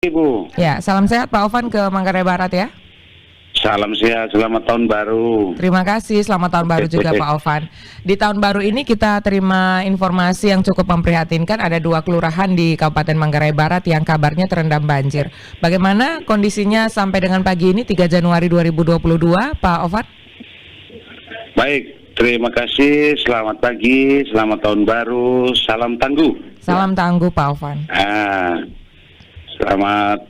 Ibu, Ya, salam sehat Pak Ovan ke Manggarai Barat ya. salam sehat, selamat tahun baru. Terima kasih, selamat tahun baru juga Pak Ovan. Di tahun baru ini kita terima informasi yang cukup memprihatinkan, ada 2 kelurahan di Kabupaten Manggarai Barat yang kabarnya terendam banjir. Bagaimana kondisinya sampai dengan pagi ini 3 Januari 2022, Pak Ovan? Baik, terima kasih, selamat pagi, selamat tahun baru, salam tangguh. Salam tangguh Pak Ovan. Selamat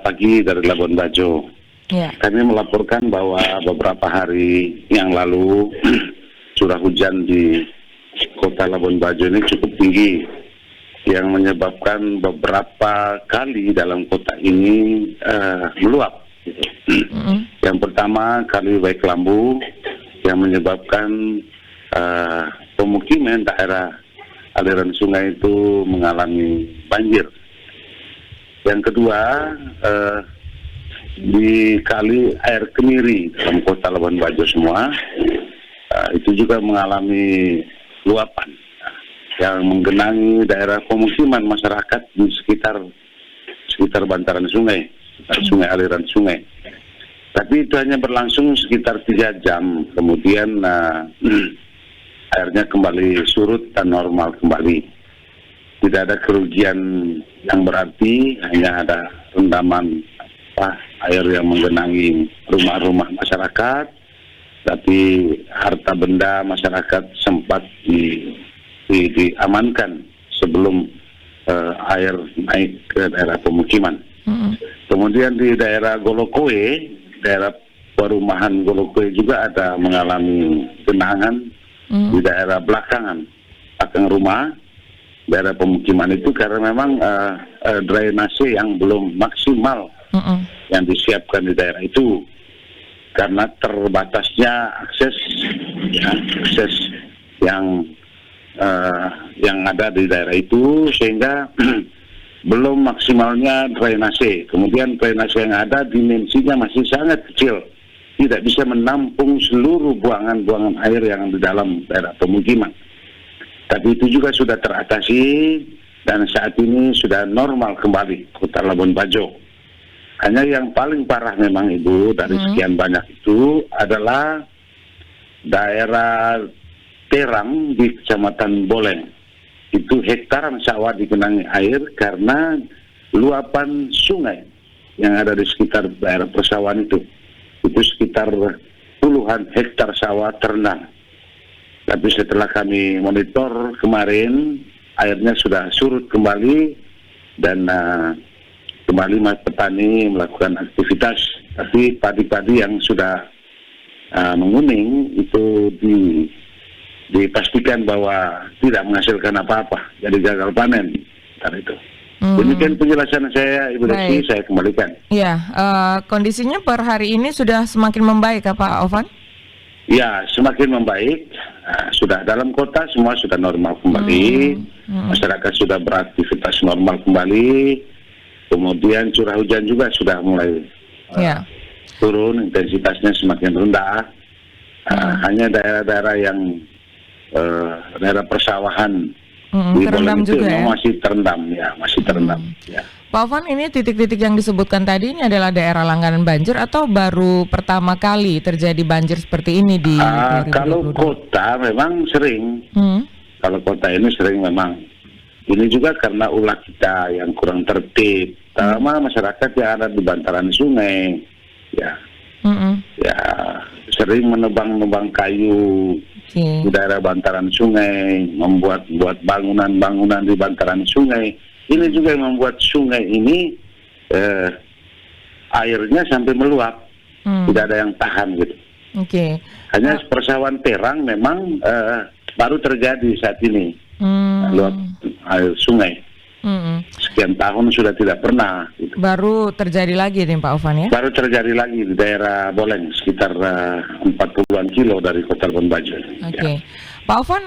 pagi dari Labuan Bajo. Ya. Kami melaporkan bahwa beberapa hari yang lalu curah hujan di kota Labuan Bajo ini cukup tinggi, yang menyebabkan beberapa kali dalam kota ini meluap. Yang pertama kali Baik Lambu yang menyebabkan pemukiman daerah aliran sungai itu mengalami banjir. Yang kedua, di kali air Kemiri dalam kota Labuan Bajo semua, itu juga mengalami luapan yang menggenangi daerah pemukiman masyarakat di sekitar bantaran sungai, aliran sungai. Tapi itu hanya berlangsung sekitar 3 jam, kemudian airnya kembali surut dan normal kembali. Tidak ada kerugian yang berarti, hanya ada rendaman air yang menggenangi rumah-rumah masyarakat, tapi harta benda masyarakat sempat diamankan sebelum air naik ke daerah pemukiman. Kemudian di daerah Golokoe, daerah perumahan Golokoe juga ada mengalami genangan di daerah belakang rumah, daerah pemukiman itu, karena memang drainase yang belum maksimal yang disiapkan di daerah itu, karena terbatasnya akses yang ada di daerah itu, sehingga belum maksimalnya drainase. Kemudian drainase yang ada dimensinya masih sangat kecil, tidak bisa menampung seluruh buangan-buangan air yang di dalam daerah pemukiman. Tapi itu juga sudah teratasi dan saat ini sudah normal kembali kota Labuan Bajo. Hanya yang paling parah memang Ibu dari sekian banyak itu adalah daerah Terang di Kecamatan Boleng. Itu hektaran sawah digenangi air karena luapan sungai yang ada di sekitar daerah persawahan itu. Itu sekitar puluhan hektar sawah terendam. Tapi setelah kami monitor kemarin, airnya sudah surut kembali dan kembali petani melakukan aktivitas. Tapi padi-padi yang sudah menguning itu dipastikan bahwa tidak menghasilkan apa-apa, jadi gagal panen. Itu. Demikian penjelasan saya, Ibu Desi, saya kembalikan. Ya, kondisinya per hari ini sudah semakin membaik, Pak Ovan? Ya, semakin membaik. Sudah dalam kota semua sudah normal kembali, masyarakat sudah beraktivitas normal kembali, kemudian curah hujan juga sudah mulai turun, intensitasnya semakin rendah. Hanya daerah-daerah yang daerah persawahan di Boleng itu masih terendam, masih terendam. Pak Ovan, ini titik-titik yang disebutkan tadi ini adalah daerah langganan banjir atau baru pertama kali terjadi banjir seperti ini di 2022? Kalau kota memang sering, kalau kota ini sering memang. Ini juga karena ulah kita yang kurang tertib, terutama masyarakat yang ada di bantaran sungai, sering menebang-nebang kayu di daerah bantaran sungai, membuat bangunan-bangunan di bantaran sungai. Ini juga yang membuat sungai ini airnya sampai meluap, tidak ada yang tahan gitu. Hanya persawahan Terang memang baru terjadi saat ini, luap air sungai. Sekian tahun sudah tidak pernah. Gitu. Baru terjadi lagi nih Pak Ovan ya? Baru terjadi lagi di daerah Boleng, sekitar 40-an kilo dari kota Labuan Bajo. Pak Ovan,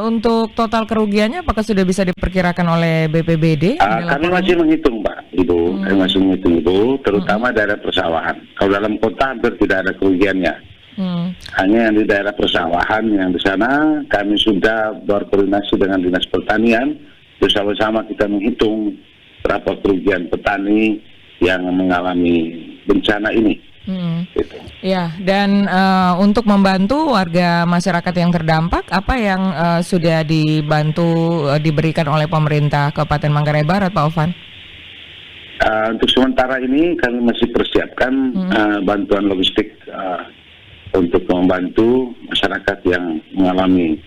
untuk total kerugiannya apakah sudah bisa diperkirakan oleh BPBD? Kami masih menghitung, Mbak, Ibu. Kami masih menghitung, Ibu, terutama daerah persawahan. Kalau dalam kota hampir tidak ada kerugiannya. Hanya yang di daerah persawahan, yang di sana kami sudah berkoordinasi dengan Dinas Pertanian, bersama-sama kita menghitung berapa kerugian petani yang mengalami bencana ini. Gitu. Ya, dan untuk membantu warga masyarakat yang terdampak, apa yang sudah dibantu diberikan oleh pemerintah Kabupaten Manggarai Barat, Pak Ovan? Untuk sementara ini kami masih persiapkan bantuan logistik untuk membantu masyarakat yang mengalami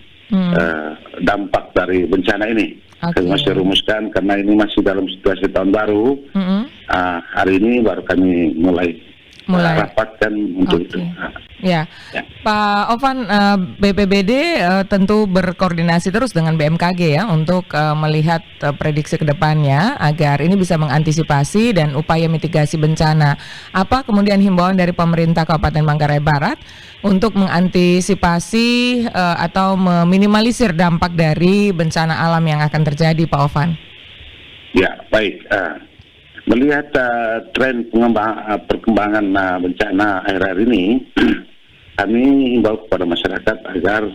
dampak dari bencana ini. Kami masih rumuskan karena ini masih dalam situasi tahun baru. Hari ini baru kami mulai rapatkan untuk itu. Ya, Pak Ovan, BPBD tentu berkoordinasi terus dengan BMKG ya untuk melihat prediksi ke depannya agar ini bisa mengantisipasi dan upaya mitigasi bencana. Apa kemudian himbauan dari pemerintah Kabupaten Manggarai Barat untuk mengantisipasi atau meminimalisir dampak dari bencana alam yang akan terjadi, Pak Ovan? Ya, baik. Melihat tren perkembangan bencana akhir-akhir ini, kami himbau kepada masyarakat agar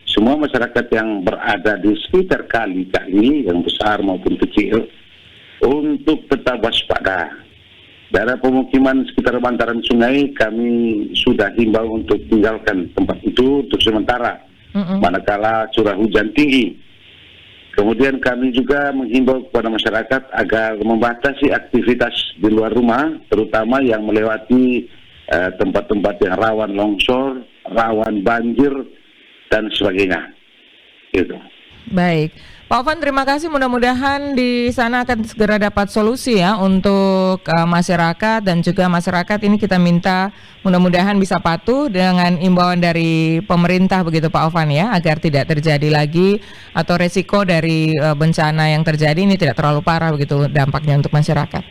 semua masyarakat yang berada di sekitar kali-kali yang besar maupun kecil untuk tetap waspada. Daerah pemukiman sekitar bantaran sungai kami sudah himbau untuk tinggalkan tempat itu untuk sementara, manakala curah hujan tinggi. Kemudian kami juga menghimbau kepada masyarakat agar membatasi aktivitas di luar rumah, terutama yang melewati tempat-tempat yang rawan longsor, rawan banjir, dan sebagainya. Gitu. Baik, Pak Ovan, terima kasih. Mudah-mudahan di sana akan segera dapat solusi ya untuk masyarakat, dan juga masyarakat ini kita minta mudah-mudahan bisa patuh dengan imbauan dari pemerintah begitu Pak Ovan ya, agar tidak terjadi lagi atau resiko dari bencana yang terjadi ini tidak terlalu parah begitu dampaknya untuk masyarakat.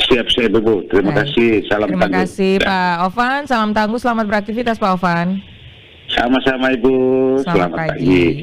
Siap, Bu. Terima kasih. Salam Terima tangguh. kasih Pak Ovan. Salam tangguh. Selamat beraktivitas Pak Ovan. Sama-sama Ibu. Selamat pagi.